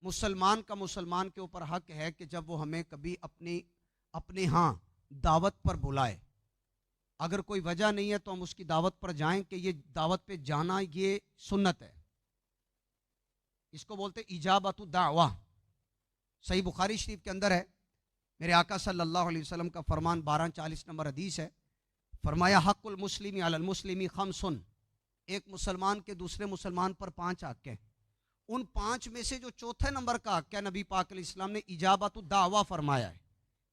मुसलमान का मुसलमान के ऊपर हक है कि जब वो हमें कभी अपने यहाँ दावत पर बुलाए, अगर कोई वजह नहीं है तो हम उसकी दावत पर जाएं कि ये दावत पे जाना ये सुन्नत है। इसको बोलते इजाबतु दावा। सही बुखारी शरीफ के अंदर है, मेरे आका सल्लल्लाहु अलैहि वसल्लम का फरमान 1240 नंबर हदीस है। फरमाया हक़्क़ुल मुस्लिमी अलल मुस्लिमी खमसुन, एक मुसलमान के दूसरे मुसलमान पर 5 हक हैं। उन 5 में से जो चौथे नंबर का हक है, नबी पाक अलैहि सलाम ने इजाबतु दावा फरमाया है।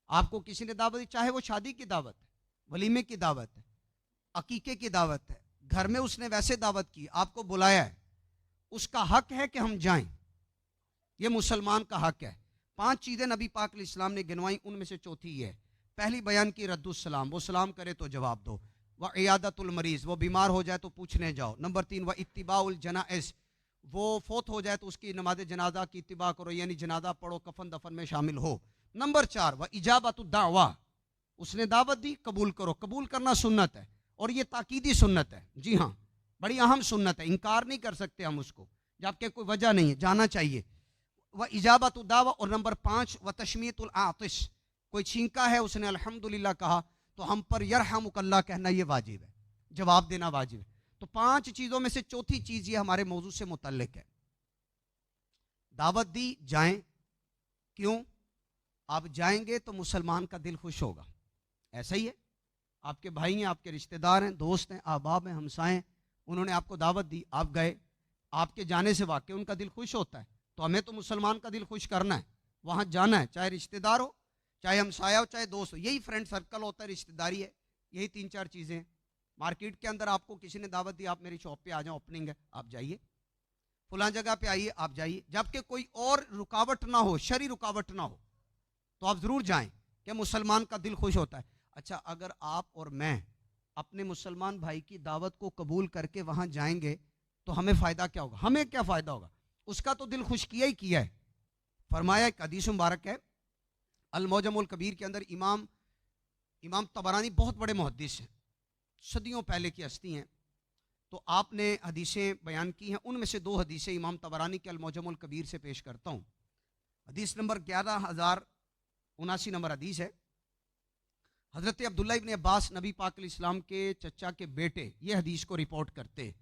आपको किसी ने दावत दी, चाहे वो शादी की दावत है, वलीमे की दावत है, अकीके की दावत है, घर में उसने वैसे दावत की, आपको बुलाया है, उसका हक है कि हम जाएं। ये मुसलमान का हक है। 5 चीज़ें नबी पाक अलैहि सलाम ने गिनवाई, उनमें से चौथी है। पहली बयान की रद्दुस्सलाम, वो सलाम करे तो जवाब दो। व इयादतुल मरीज़, वो बीमार हो जाए तो पूछने जाओ। नंबर 3 व इत्तिबाउल जनाइज़, वो फोत हो जाए तो उसकी नमाज जनाजा की इत्तिबा करो, यानी जनाजा पढ़ो, कफन दफन में शामिल हो। नंबर 4 व इजाबतु दावा, उसने दावत दी, कबूल करो। कबूल करना सुन्नत है और ये ताकीदी सुन्नत है। जी हाँ, बड़ी अहम सुन्नत है, इनकार नहीं कर सकते हम उसको, जबकि कोई वजह नहीं है, जाना चाहिए। वह इजाबत दावा। और नंबर 5 व तशमीतुल आतिश, कोई छींका है उसने अल्हम्दुलिल्लाह कहा तो हम पर यरहमुकल्लाह कहना ये वाजिब है, जवाब देना वाजिब है। तो 5 चीज़ों में से चौथी चीज़ ये हमारे मौजू से मुतल्लिक है। दावत दी, जाएं। क्यों? आप जाएंगे तो मुसलमान का दिल खुश होगा। ऐसा ही है, आपके भाई हैं, आपके रिश्तेदार हैं, दोस्त हैं, अहबाब हैं, हमसाए हैं, उन्होंने आपको दावत दी, आप गए, आपके जाने से वाकई उनका दिल खुश होता है। तो हमें तो मुसलमान का दिल खुश करना है, वहाँ जाना है, चाहे रिश्तेदार हो, चाहे हमसाया हो, चाहे दोस्त हो। यही फ्रेंड सर्कल होता है, रिश्तेदारी है, यही 3-4 चीज़ें हैं। मार्केट के अंदर आपको किसी ने दावत दी, आप मेरी शॉप पे आ जाओ, ओपनिंग है, आप जाइए, फलां जगह पे आइए, आप जाइए, जबकि कोई और रुकावट ना हो, शरी रुकावट ना हो, तो आप ज़रूर जाएं, कि मुसलमान का दिल खुश होता है। अच्छा, अगर आप और मैं अपने मुसलमान भाई की दावत को कबूल करके वहाँ जाएंगे तो हमें फ़ायदा क्या होगा? हमें क्या फ़ायदा होगा? उसका तो दिल खुश किया ही किया है। फरमाया, एक हदीस मुबारक है अल मौजमुल कबीर के अंदर, इमाम तबरानी बहुत बड़े मुहद्दिस हैं, सदियों पहले की हस्ती हैं, तो आपने हदीसें बयान की हैं, उनमें से 2 हदीसें इमाम तबरानी के अल मौजमुल कबीर से पेश करता हूँ। हदीस नंबर 11079 नंबर हदीस है। हज़रत अब्दुल्ला इब्न अब्बास, नबी पाक अलैहिस्सलाम के चचा के बेटे, ये हदीस को रिपोर्ट करते।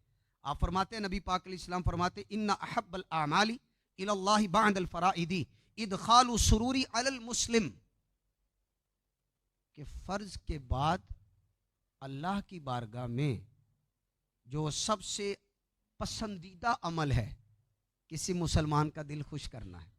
आप फरमाते हैं, नबी पाक अलैहिस्सलाम फरमाते, इन्ना अहब्बल आमाली इलल्लाहि बअदल फराइदी इदखालु सुरूरी अलल मुस्लिम, कि फ़र्ज के बाद अल्लाह की बारगाह में जो सबसे पसंदीदा अमल है, किसी मुसलमान का दिल खुश करना है,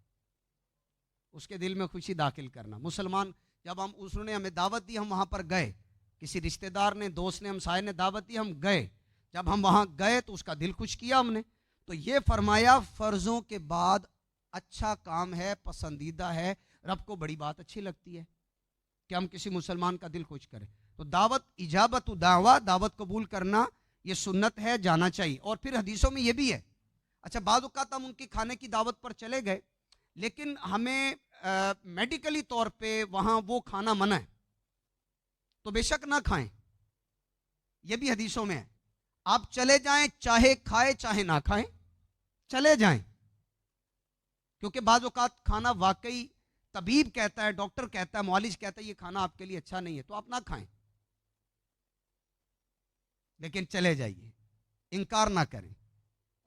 उसके दिल में खुशी दाखिल करना। मुसलमान, जब हम, उसने हमें दावत दी, हम वहाँ पर गए, किसी रिश्तेदार ने, दोस्त ने, हमसाये ने दावत दी, हम गए, जब हम वहाँ गए तो उसका दिल खुश किया हमने। तो ये फरमाया, फ़र्ज़ों के बाद अच्छा काम है, पसंदीदा है, रब को बड़ी बात अच्छी लगती है कि हम किसी मुसलमान का दिल खुश करें। तो दावत, इजाबत दावा, दावत कबूल करना ये सुन्नत है, जाना चाहिए। और फिर हदीसों में ये भी है। अच्छा, बाद औक़ात हम उनकी खाने की दावत पर चले गए, लेकिन हमें मेडिकली तौर पे वहाँ वो खाना मना है, तो बेशक ना खाएं, ये भी हदीसों में है। आप चले जाएं, चाहे खाए चाहे ना खाएं, चले जाएं, क्योंकि बाद औक़ात खाना वाकई तबीब कहता है, डॉक्टर कहता है, मुआलिज कहता है ये खाना आपके लिए अच्छा नहीं है, तो आप ना खाएं, लेकिन चले जाइए, इनकार ना करें।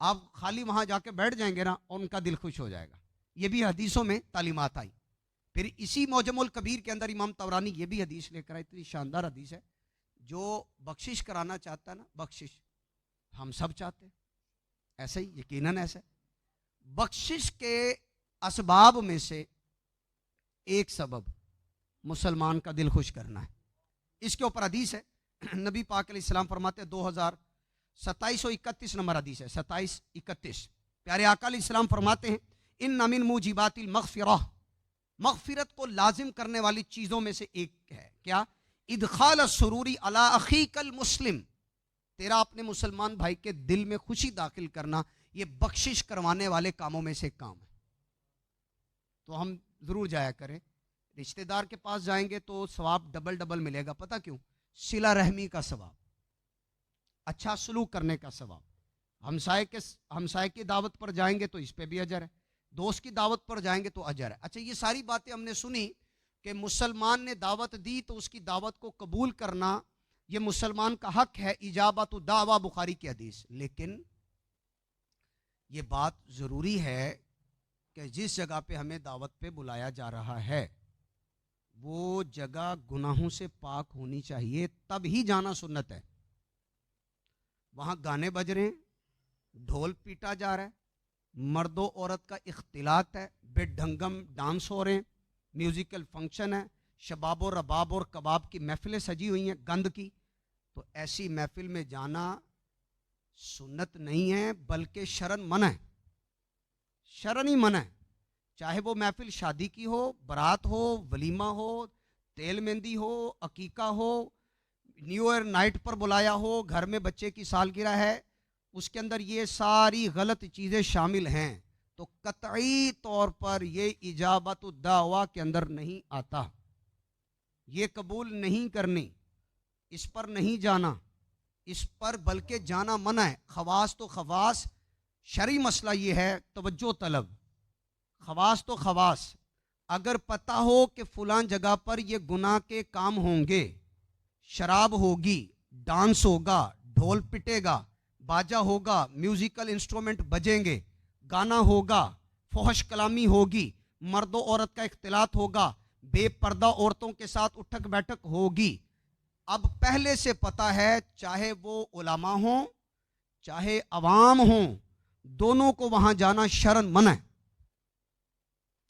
आप खाली वहां जाके बैठ जाएंगे ना, और उनका दिल खुश हो जाएगा। ये भी हदीसों में तालीमात आई। फिर इसी मौजमुल कबीर के अंदर इमाम तबरानी ये भी हदीस लेकर आए, इतनी शानदार हदीस है। जो बख्शिश कराना चाहता है ना, बख्शिश हम सब चाहते हैं, ऐसे ही यकीनन ऐसा है। बख्शिश के असबाब में से एक सबब मुसलमान का दिल खुश करना है। इसके ऊपर हदीस है, नबी पाक अलैहिस्सलाम फरमाते, 2731 नंबर हदीस है, 2731। प्यारे आका अलैहिस्सलाम फरमाते हैं, इन मिन मुजीबातिल मग़फ़िरह, मग़फ़िरत को लाजिम करने वाली चीज़ों में से एक है क्या? इदखाल सुरूरी अला अखीकल मुस्लिम, तेरा अपने मुसलमान भाई के दिल में खुशी दाखिल करना, ये बख्शिश करवाने वाले कामों में से एक काम है। तो हम ज़रूर जाया करें। रिश्तेदार के पास जाएंगे तो सवाब डबल डबल मिलेगा। पता क्यों? सिला रहमी का सवाब, अच्छा सलूक करने का सवाब। हमसाए की दावत पर जाएंगे तो इस पे भी अजर है, दोस्त की दावत पर जाएंगे तो अजर है। अच्छा, ये सारी बातें हमने सुनी कि मुसलमान ने दावत दी तो उसकी दावत को कबूल करना ये मुसलमान का हक है, इजाबत दावा, बुखारी की हदीस। लेकिन ये बात ज़रूरी है कि जिस जगह पे हमें दावत पे बुलाया जा रहा है वो जगह गुनाहों से पाक होनी चाहिए, तब ही जाना सुन्नत है। वहाँ गाने बज रहे हैं, ढोल पीटा जा रहा है, मर्दों औरत का इख्तिलात है, बेढंगम डांस हो रहे हैं, म्यूज़िकल फंक्शन है, शबाब और रबाब और कबाब की महफिलें सजी हुई हैं गंद की, तो ऐसी महफिल में जाना सुन्नत नहीं है बल्कि शरन मना है। शरन ही मना है। चाहे वो महफिल शादी की हो, बारात हो, वलीमा हो, तेल मेहंदी हो, अकीका हो, न्यू ईयर नाइट पर बुलाया हो, घर में बच्चे की सालगिरह है, उसके अंदर ये सारी गलत चीज़ें शामिल हैं, तो कतई तौर पर ये इजाबत दावा के अंदर नहीं आता। ये कबूल नहीं करनी, इस पर नहीं जाना, इस पर बल्कि जाना मना है। खवास तो खवास, शरई मसला ये है, तवज्जो तलब, खवास तो खवास। अगर पता हो कि फलां जगह पर ये गुनाह के काम होंगे, शराब होगी, डांस होगा, ढोल पिटेगा, बाजा होगा, म्यूजिकल इंस्ट्रूमेंट बजेंगे, गाना होगा, फहश कलामी होगी, मर्दों औरत का इख्तिलात होगा, बेपर्दा औरतों के साथ उठक बैठक होगी, अब पहले से पता है, चाहे वो उलमा हो चाहे अवाम हो, दोनों को वहां जाना शरन मना है।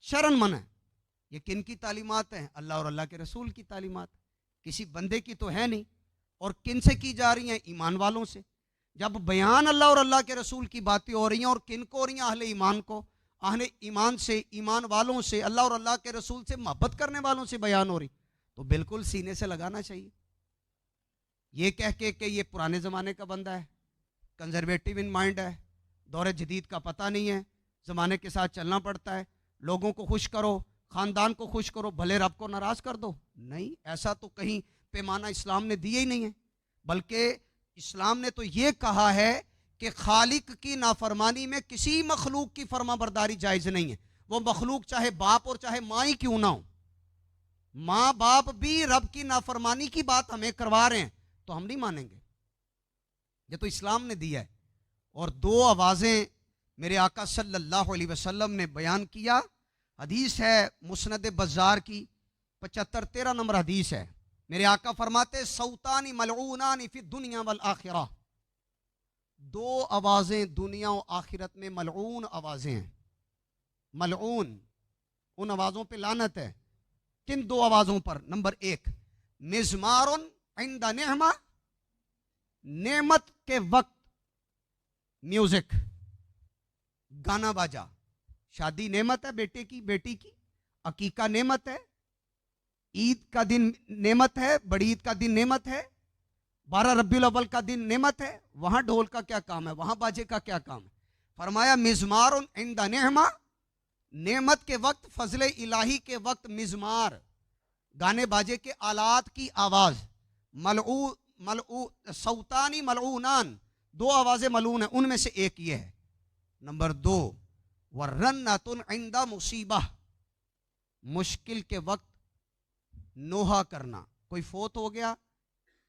शरन मना है। ये किन की तालीमात हैं? अल्लाह और अल्लाह के रसूल की तालीमात, किसी बंदे की तो है नहीं। और किन से की जा रही हैं? ईमान वालों से। जब बयान अल्लाह और अल्लाह के रसूल की बातें हो रही हैं, और किन को हो रही हैं? अहले ईमान को, अहले ईमान से, ईमान वालों से, अल्लाह और अल्लाह के रसूल से मोहब्बत करने वालों से बयान हो रही, तो बिल्कुल सीने से लगाना चाहिए। ये कह के कि ये पुराने ज़माने का बंदा है, कंजर्वेटिव इन माइंड है, दौरे जदीद का पता नहीं है, ज़माने के साथ चलना पड़ता है, लोगों को खुश करो, ख़ानदान को खुश करो, भले रब को नाराज़ कर दो। नहीं, ऐसा तो कहीं पैमाना इस्लाम ने दिया ही नहीं है। बल्कि इस्लाम ने तो ये कहा है कि खालिक की नाफरमानी में किसी मखलूक की फर्माबरदारी जायज़ नहीं है। वो मखलूक चाहे बाप और चाहे माँ ही क्यों ना हो। माँ बाप भी रब की नाफरमानी की बात हमें करवा रहे हैं तो हम नहीं मानेंगे। ये तो इस्लाम ने दिया है। और दो आवाज़ें मेरे आका सल्लल्लाहु अलैहि वसल्लम ने बयान किया। हदीस है मुस्नद बज़ार की 75-13 नंबर हदीस है। मेरे आका फरमाते, सौतानी मलऊनानी फी दुनिया वल आखिरा, दो आवाज़ें दुनिया और आखिरत में मलऊन आवाज़ें हैं। मलऊन, उन आवाज़ों पे लानत है। किन दो आवाज़ों पर? नंबर एक, मिज़मारुन इंदा नेहमा, नेमत के वक्त म्यूजिक, गाना बाजा। शादी नेमत है बेटे की, बेटी की, अकीका नेमत है, ईद का दिन नेमत है, बड़ी ईद का दिन नेमत है, 12 रब्बीउल अव्वल का दिन नेमत है। वहां ढोल का क्या काम है? वहां बाजे का क्या काम है? फरमाया मिज़मारुन इंदा नेहमा, नेमत के वक्त, फजले इलाही के वक्त मिज़मार, गाने बाजे के आलात की आवाज, सौतानी मलऊनान, दो आवाजें मलून है, उनमें से एक ये है। नंबर दो, वर्रन्नतुन इंदा मुसीबा, मुश्किल के वक्त नोहा करना। कोई फोत हो गया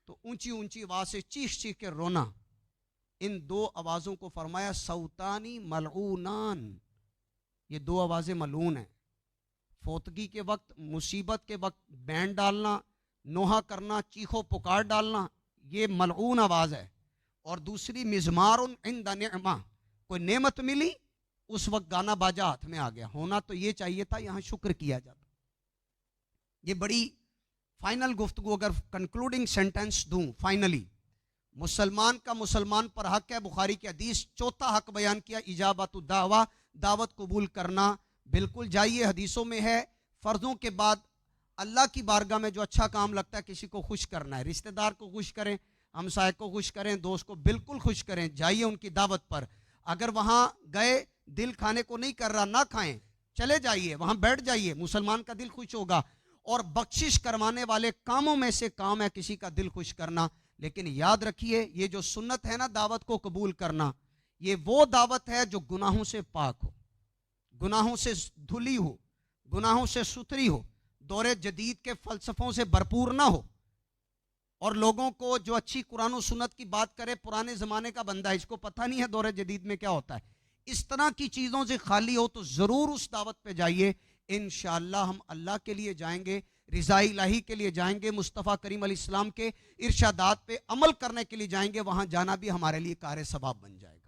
तो ऊंची ऊंची आवाज से चीख चीख के रोना। इन दो आवाजों को फरमाया सौतानी मलऊनान, ये दो आवाजें मलून है। फोतगी के वक्त, मुसीबत के वक्त बैंड डालना, नोहा करना, चीखो पुकार डालना, ये मलऊन आवाज है। और दूसरी मिज़मारुन इंदा निअमा, कोई नेमत मिली उस वक्त गाना बाजा हाथ में आ गया। होना तो ये चाहिए था, यहां शुक्र किया जाता। ये बड़ी फाइनल गुफ्तगू अगर कंक्लूडिंग सेंटेंस दूं, फाइनली, मुसलमान का मुसलमान पर हक है। बुखारी की हदीस, चौथा हक बयान किया, इजाबत दावा, दावत कबूल करना। बिल्कुल जाइए, हदीसों में है, फ़र्ज़ों के बाद अल्लाह की बारगाह में जो अच्छा काम लगता है, किसी को खुश करना है, रिश्तेदार को खुश करें, हमसाये को खुश करें, दोस्त को बिल्कुल खुश करें, जाइए उनकी दावत पर। अगर वहाँ गए दिल खाने को नहीं कर रहा, ना खाएं, चले जाइए, वहाँ बैठ जाइए, मुसलमान का दिल खुश होगा। और बख्शिश करवाने वाले कामों में से काम है किसी का दिल खुश करना। लेकिन याद रखिए, ये जो सुन्नत है ना दावत को कबूल करना, ये वो दावत है जो गुनाहों से पाक हो। गुनाहों से धुली हो, गुनाहों से सुथरी हो, दौरे जदीद के फ़लसफ़ों से भरपूर ना हो, और लोगों को जो अच्छी कुरान और सुन्नत की बात करे पुराने ज़माने का बंदा है, इसको पता नहीं है दौरे जदीद में क्या होता है, इस तरह की चीज़ों से खाली हो तो ज़रूर उस दावत पे जाइए। इंशाअल्लाह हम अल्लाह के लिए जाएंगे, रिज़ा इलाही के लिए जाएंगे, मुस्तफ़ा करीम अलैहिस्सलाम के इरशादात पे अमल करने के लिए जाएंगे, वहाँ जाना भी हमारे लिए कार सवाब बन जाएगा।